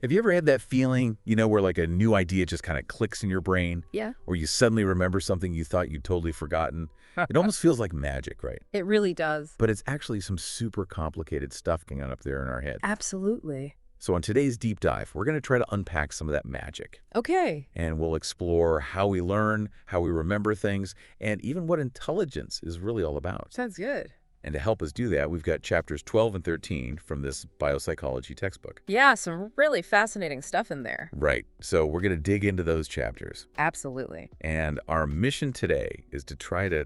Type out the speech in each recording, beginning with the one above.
Have you ever had that feeling, where like a new idea just kind of clicks in your brain? Yeah. Or you suddenly remember something you thought you'd totally forgotten? It almost feels like magic, right? It really does. But it's actually some super complicated stuff going on up there in our head. Absolutely. So on today's deep dive, we're going to try to unpack some of that magic. Okay. And we'll explore how we learn, how we remember things, and even what intelligence is really all about. Sounds good. And to help us do that, we've got chapters 12 and 13 from this biopsychology textbook. Yeah, some really fascinating stuff in there. Right. So we're going to dig into those chapters. Absolutely. And our mission today is to try to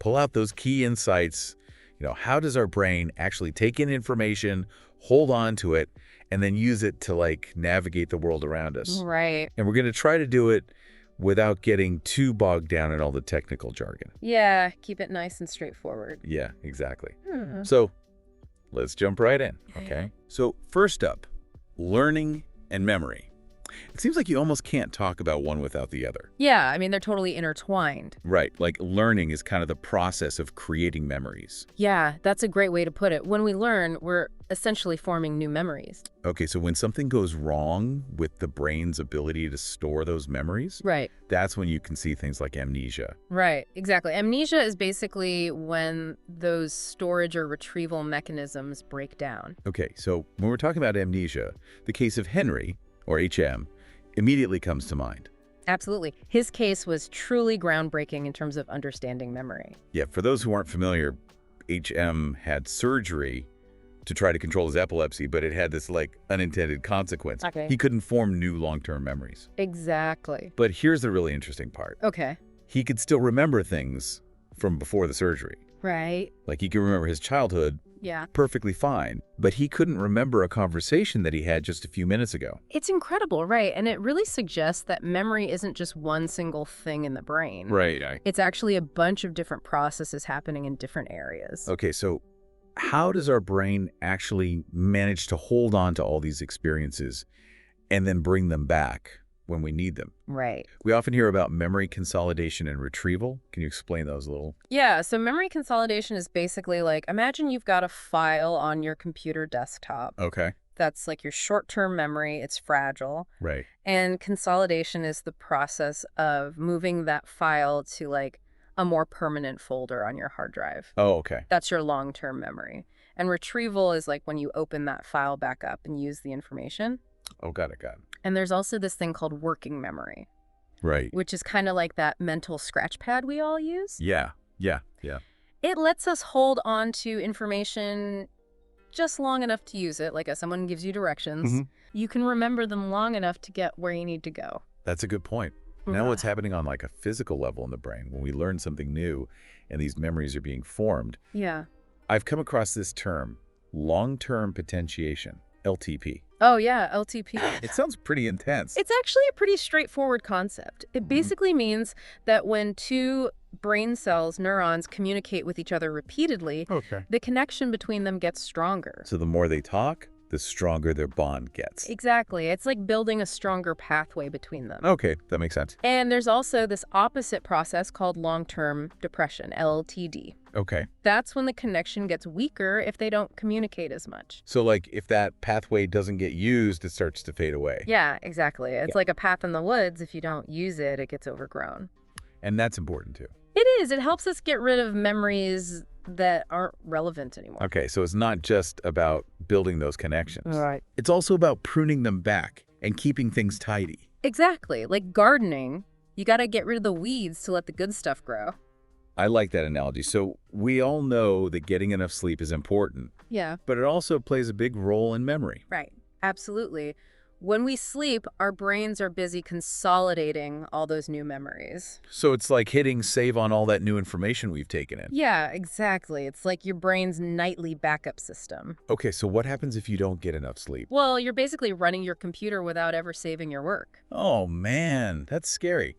pull out those key insights. How does our brain actually take in information, hold on to it, and then use it to navigate the world around us? Right. And we're going to try to do it without getting too bogged down in all the technical jargon. Yeah, keep it nice and straightforward. Yeah, exactly. So let's jump right in, okay? So first up, learning and memory. It seems like you almost can't talk about one without the other. Yeah, I mean, they're totally intertwined. Right, like learning is kind of the process of creating memories. Yeah, that's a great way to put it. When we learn, we're essentially forming new memories. Okay, so when something goes wrong with the brain's ability to store those memories, Right. that's when you can see things like amnesia. Right, exactly. Amnesia is basically when those storage or retrieval mechanisms break down. Okay, so when we're talking about amnesia, the case of Henry, or HM, immediately comes to mind. Absolutely. His case was truly groundbreaking in terms of understanding memory. Yeah, for those who aren't familiar, HM had surgery to try to control his epilepsy, but it had this unintended consequence. Okay. He couldn't form new long-term memories. Exactly. But here's the really interesting part. Okay. He could still remember things from before the surgery. Right. Like he could remember his childhood Yeah. perfectly fine, but he couldn't remember a conversation that he had just a few minutes ago. It's incredible, right? And it really suggests that memory isn't just one single thing in the brain. Right. It's actually a bunch of different processes happening in different areas. Okay, so how does our brain actually manage to hold on to all these experiences and then bring them back when we need them? Right. We often hear about memory consolidation and retrieval. Can you explain those a little? Yeah, so memory consolidation is basically imagine you've got a file on your computer desktop. Okay. That's your short-term memory. It's fragile. Right. And consolidation is the process of moving that file to a more permanent folder on your hard drive. Oh, okay. That's your long-term memory. And retrieval is when you open that file back up and use the information. Oh, got it. And there's also this thing called working memory, Right. which is kind of like that mental scratch pad we all use. Yeah. It lets us hold on to information just long enough to use it. As someone gives you directions, you can remember them long enough to get where you need to go. That's a good point. Now what's happening on a physical level in the brain when we learn something new and these memories are being formed? Yeah. I've come across this term, long-term potentiation, LTP. Oh, yeah, LTP. It sounds pretty intense. It's actually a pretty straightforward concept. It basically means that when two brain cells, neurons, communicate with each other repeatedly, the connection between them gets stronger. So the more they talk, the stronger their bond gets. Exactly. It's like building a stronger pathway between them. Okay, that makes sense. And there's also this opposite process called long-term depression, LTD. Okay. That's when the connection gets weaker if they don't communicate as much. So if that pathway doesn't get used, it starts to fade away. Yeah, exactly. It's like a path in the woods. If you don't use it, it gets overgrown. And that's important too. It is. It helps us get rid of memories that aren't relevant anymore. Okay, so it's not just about building those connections. Right. It's also about pruning them back and keeping things tidy. Exactly. Like gardening, you got to get rid of the weeds to let the good stuff grow. I like that analogy. So we all know that getting enough sleep is important, Yeah. but it also plays a big role in memory. Right. Absolutely. When we sleep, our brains are busy consolidating all those new memories. So it's like hitting save on all that new information we've taken in. Yeah, exactly. It's like your brain's nightly backup system. Okay, so what happens if you don't get enough sleep? Well, you're basically running your computer without ever saving your work. Oh, man, that's scary.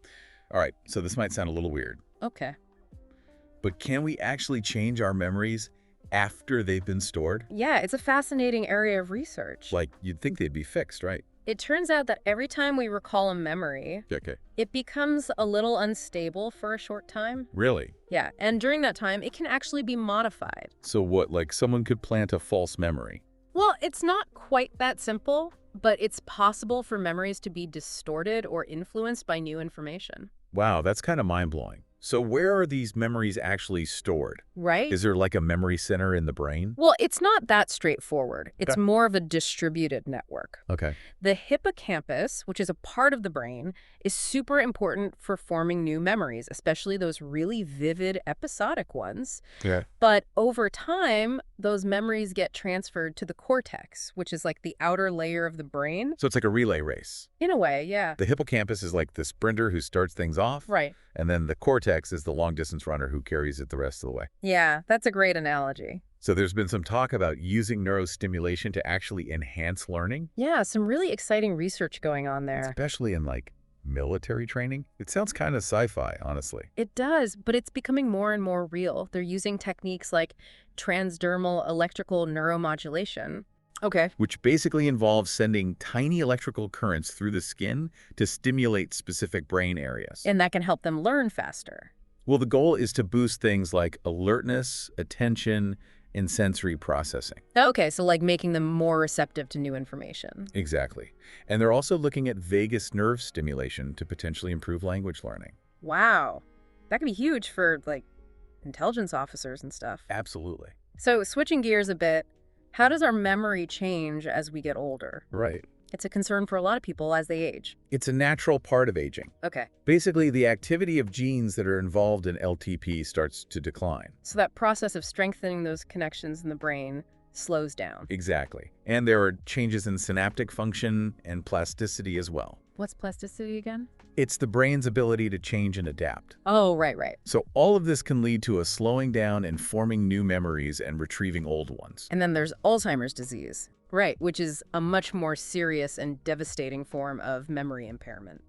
All right, so this might sound a little weird, Okay. but can we actually change our memories after they've been stored? Yeah, it's a fascinating area of research. Like, you'd think they'd be fixed, right? It turns out that every time we recall a memory, Okay. it becomes a little unstable for a short time. Really? Yeah, and during that time, it can actually be modified. So what, like someone could plant a false memory? Well, it's not quite that simple, but it's possible for memories to be distorted or influenced by new information. Wow, that's kind of mind-blowing. So where are these memories actually stored? Right? Is there like a memory center in the brain? Well, it's not that straightforward. It's Okay. more of a distributed network. Okay. The hippocampus, which is a part of the brain, is super important for forming new memories, especially those really vivid episodic ones. Yeah. But over time, those memories get transferred to the cortex, which is like the outer layer of the brain. So it's like a relay race. In a way, yeah. The hippocampus is like the sprinter who starts things off. Right. And then the cortex is the long-distance runner who carries it the rest of the way. Yeah, that's a great analogy. So there's been some talk about using neurostimulation to actually enhance learning, Yeah, some really exciting research going on there. especially in like military training. It sounds kind of sci-fi, honestly. It does, but it's becoming more and more real. They're using techniques like transdermal electrical neuromodulation. Okay. Which basically involves sending tiny electrical currents through the skin to stimulate specific brain areas. And that can help them learn faster. Well, the goal is to boost things like alertness, attention, and sensory processing. Okay, so like making them more receptive to new information. Exactly. And they're also looking at vagus nerve stimulation to potentially improve language learning. Wow. That could be huge for like intelligence officers and stuff. Absolutely. So switching gears a bit, how does our memory change as we get older? Right. It's a concern for a lot of people as they age. It's a natural part of aging. Okay. Basically, the activity of genes that are involved in LTP starts to decline. So that process of strengthening those connections in the brain slows down. Exactly. And there are changes in synaptic function and plasticity as well. What's plasticity again? It's the brain's ability to change and adapt. Oh, right. So all of this can lead to a slowing down and forming new memories and retrieving old ones. And then there's Alzheimer's disease. Right, which is a much more serious and devastating form of memory impairment.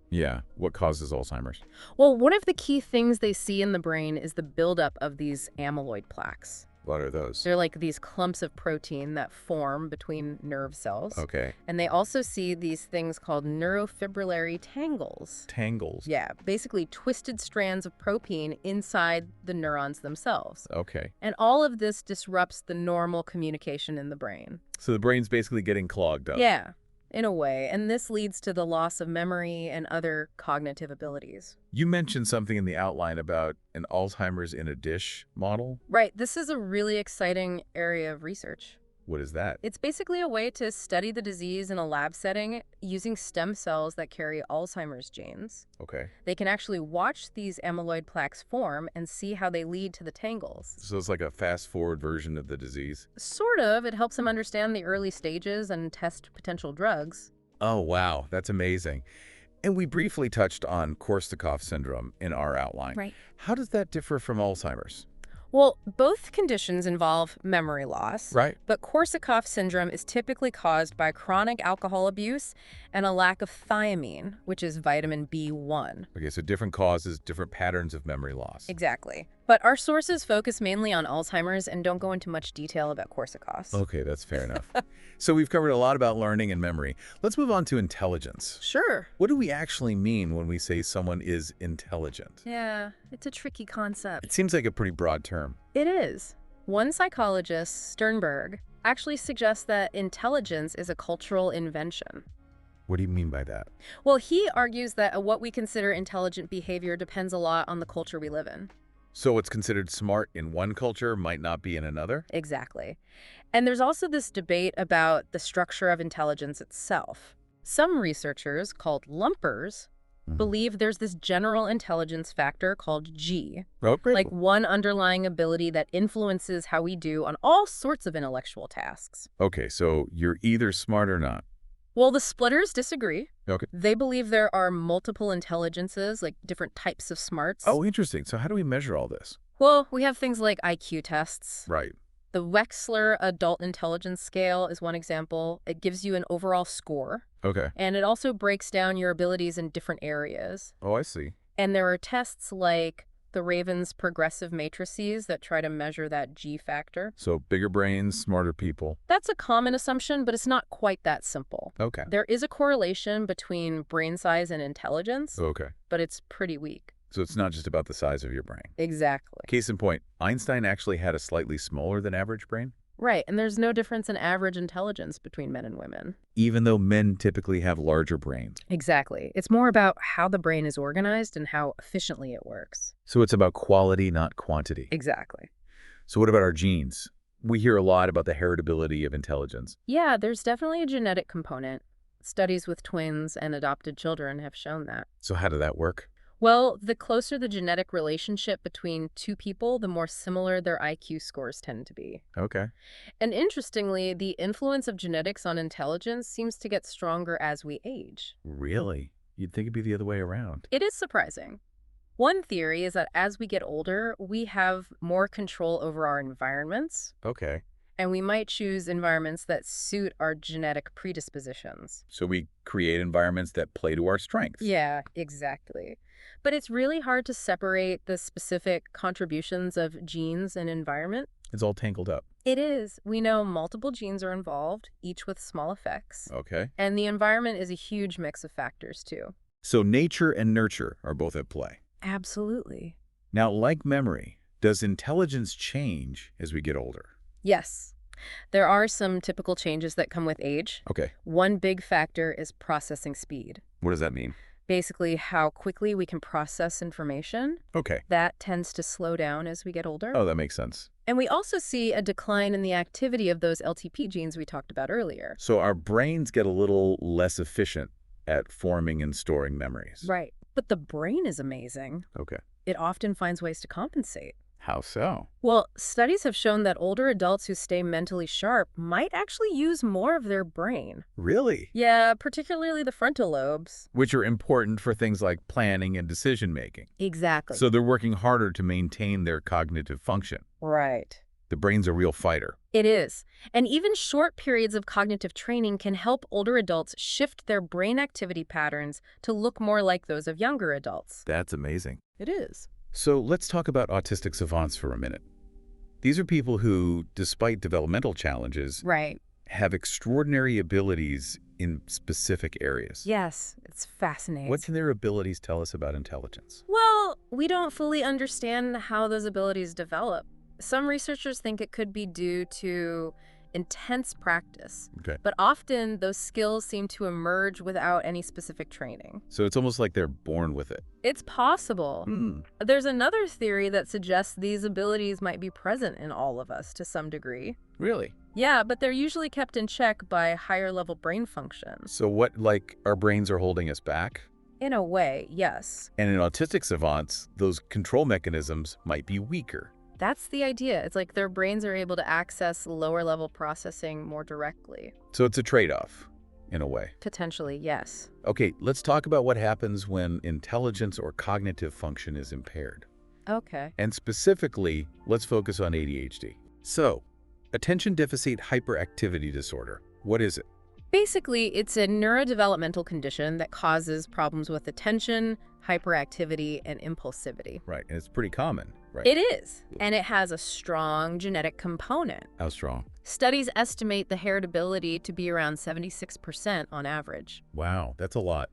Yeah, what causes Alzheimer's? Well, one of the key things they see in the brain is the buildup of these amyloid plaques. What are those? They're like these clumps of protein that form between nerve cells. Okay. And they also see these things called neurofibrillary tangles. Tangles. Yeah, basically twisted strands of protein inside the neurons themselves. Okay. And all of this disrupts the normal communication in the brain. So the brain's basically getting clogged up. Yeah, in a way. And this leads to the loss of memory and other cognitive abilities. You mentioned something in the outline about an Alzheimer's in a dish model. Right, this is a really exciting area of research. What is that? It's basically a way to study the disease in a lab setting using stem cells that carry Alzheimer's genes. Okay. They can actually watch these amyloid plaques form and see how they lead to the tangles. So it's like a fast-forward version of the disease. Sort of. It helps them understand the early stages and test potential drugs. Oh, wow. That's amazing. And we briefly touched on Korsakoff syndrome in our outline. Right. How does that differ from Alzheimer's? Well, both conditions involve memory loss. Right. But Korsakoff syndrome is typically caused by chronic alcohol abuse and a lack of thiamine, which is vitamin B1. Okay, so different causes, different patterns of memory loss. Exactly. But our sources focus mainly on Alzheimer's and don't go into much detail about Korsakoff's. Okay, that's fair enough. So we've covered a lot about learning and memory. Let's move on to intelligence. Sure. What do we actually mean when we say someone is intelligent? Yeah, it's a tricky concept. It seems like a pretty broad term. It is. One psychologist, Sternberg, actually suggests that intelligence is a cultural invention. What do you mean by that? Well, he argues that what we consider intelligent behavior depends a lot on the culture we live in. So what's considered smart in one culture might not be in another? Exactly. And there's also this debate about the structure of intelligence itself. Some researchers, called lumpers, believe there's this general intelligence factor called G, Oh, great. like one underlying ability that influences how we do on all sorts of intellectual tasks. Okay, so you're either smart or not. Well, the splitters disagree. Okay. They believe there are multiple intelligences, like different types of smarts. Oh, interesting. So how do we measure all this? Well, we have things like IQ tests. Right. The Wechsler Adult Intelligence Scale is one example. It gives you an overall score, Okay. and it also breaks down your abilities in different areas. Oh, I see. And there are tests like the Raven's progressive matrices that try to measure that G factor. So bigger brains, smarter people. That's a common assumption, but it's not quite that simple. Okay. There is a correlation between brain size and intelligence, Okay. but it's pretty weak. So it's not just about the size of your brain. Exactly. Case in point, Einstein actually had a slightly smaller than average brain. Right, and there's no difference in average intelligence between men and women. even though men typically have larger brains. Exactly. It's more about how the brain is organized and how efficiently it works. So it's about quality, not quantity. Exactly. So what about our genes? We hear a lot about the heritability of intelligence. Yeah, there's definitely a genetic component. Studies with twins and adopted children have shown that. So how did that work? Well, the closer the genetic relationship between two people, the more similar their IQ scores tend to be. Okay. And interestingly, the influence of genetics on intelligence seems to get stronger as we age. Really? You'd think it'd be the other way around. It is surprising. One theory is that as we get older, we have more control over our environments, Okay. and we might choose environments that suit our genetic predispositions. So we create environments that play to our strengths. Yeah, exactly. But it's really hard to separate the specific contributions of genes and environment. It's all tangled up. It is. We know multiple genes are involved, each with small effects. Okay. And the environment is a huge mix of factors, too. So nature and nurture are both at play. Absolutely. Now, like memory, does intelligence change as we get older? Yes. There are some typical changes that come with age. Okay. One big factor is processing speed. What does that mean? Basically, how quickly we can process information. Okay. That tends to slow down as we get older. Oh, that makes sense. And we also see a decline in the activity of those LTP genes we talked about earlier. So our brains get a little less efficient at forming and storing memories. Right. But the brain is amazing. Okay. It often finds ways to compensate. How so? Well, studies have shown that older adults who stay mentally sharp might actually use more of their brain. Really? Yeah, particularly the frontal lobes. Which are important for things like planning and decision making. Exactly. So they're working harder to maintain their cognitive function. Right. The brain's a real fighter. It is. And even short periods of cognitive training can help older adults shift their brain activity patterns to look more like those of younger adults. That's amazing. It is. So let's talk about autistic savants for a minute. These are people who, despite developmental challenges, Right. have extraordinary abilities in specific areas. Yes, it's fascinating. What can their abilities tell us about intelligence? Well, we don't fully understand how those abilities develop. Some researchers think it could be due to intense practice, Okay. but often those skills seem to emerge without any specific training. So it's almost like they're born with it. It's possible. Hmm. There's another theory that suggests these abilities might be present in all of us to some degree. Really? Yeah, but they're usually kept in check by higher level brain functions. So what, like, our brains are holding us back? In a way, yes. And in autistic savants, those control mechanisms might be weaker. That's the idea. It's like their brains are able to access lower level processing more directly. So it's a trade-off, in a way. Potentially, yes. Okay, let's talk about what happens when intelligence or cognitive function is impaired. Okay. And specifically, let's focus on ADHD. So, attention deficit hyperactivity disorder. What is it? Basically, it's a neurodevelopmental condition that causes problems with attention, hyperactivity, and impulsivity. Right, and it's pretty common, right? It is, and it has a strong genetic component. How strong? Studies estimate the heritability to be around 76% on average. Wow, that's a lot.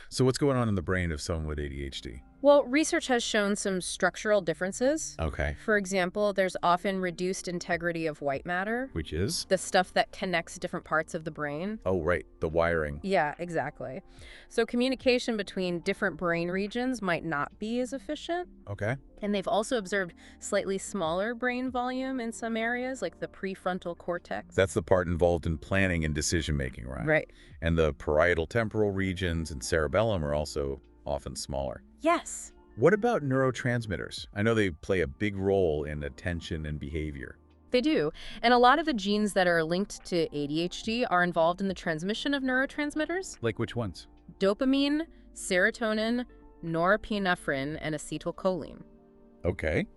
So what's going on in the brain of someone with ADHD? Well, research has shown some structural differences. Okay. For example, there's often reduced integrity of white matter, Which is? the stuff that connects different parts of the brain. Oh, right, the wiring. Yeah, exactly. So communication between different brain regions might not be as efficient. Okay. And they've also observed slightly smaller brain volume in some areas, like the prefrontal cortex. That's the part involved in planning and decision-making, right? Right. And the parietal temporal regions and cerebellum are also often smaller. Yes. What about neurotransmitters? I know they play a big role in attention and behavior. They do. And a lot of the genes that are linked to ADHD are involved in the transmission of neurotransmitters. Like which ones? Dopamine, serotonin, norepinephrine, and acetylcholine. Okay.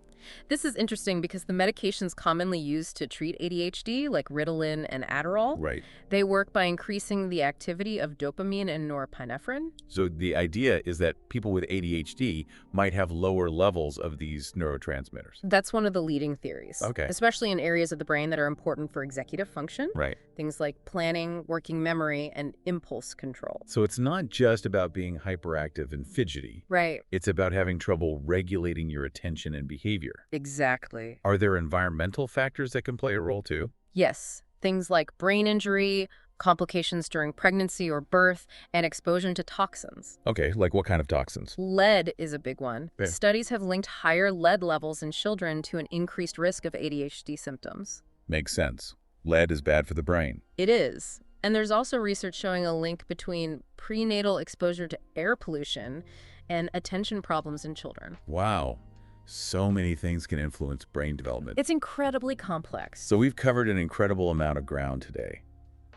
This is interesting because the medications commonly used to treat ADHD, like Ritalin and Adderall, Right. they work by increasing the activity of dopamine and norepinephrine. So the idea is that people with ADHD might have lower levels of these neurotransmitters. That's one of the leading theories. Okay. Especially in areas of the brain that are important for executive function. Right. Things like planning, working memory, and impulse control. So it's not just about being hyperactive and fidgety. Right. It's about having trouble regulating your attention and behavior. Exactly. Are there environmental factors that can play a role too? Yes, things like brain injury, complications during pregnancy or birth, and exposure to toxins. Okay, like what kind of toxins? Lead is a big one. Yeah. Studies have linked higher lead levels in children to an increased risk of ADHD symptoms. Makes sense. Lead is bad for the brain. It is. And there's also research showing a link between prenatal exposure to air pollution and attention problems in children. Wow. So many things can influence brain development. It's incredibly complex. So we've covered an incredible amount of ground today.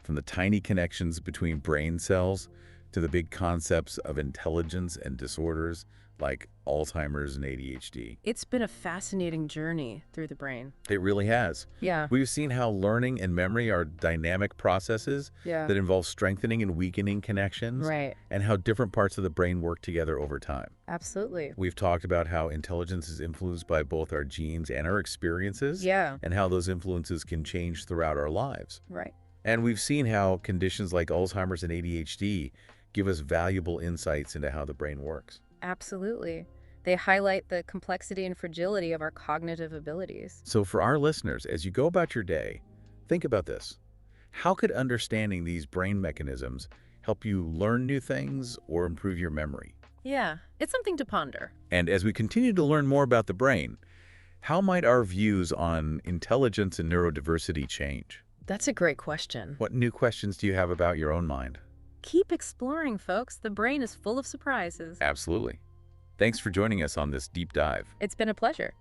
From the tiny connections between brain cells to the big concepts of intelligence and disorders like Alzheimer's and ADHD. It's been a fascinating journey through the brain. It really has. Yeah. We've seen how learning and memory are dynamic processes Yeah. that involve strengthening and weakening connections, Right. and how different parts of the brain work together over time. Absolutely. We've talked about how intelligence is influenced by both our genes and our experiences, Yeah. and how those influences can change throughout our lives. Right. And we've seen how conditions like Alzheimer's and ADHD give us valuable insights into how the brain works. Absolutely. They highlight the complexity and fragility of our cognitive abilities. So for our listeners, as you go about your day, think about this. How could understanding these brain mechanisms help you learn new things or improve your memory? Yeah, it's something to ponder. And as we continue to learn more about the brain, how might our views on intelligence and neurodiversity change? That's a great question. What new questions do you have about your own mind? Keep exploring, folks. The brain is full of surprises. Absolutely. Thanks for joining us on this deep dive. It's been a pleasure.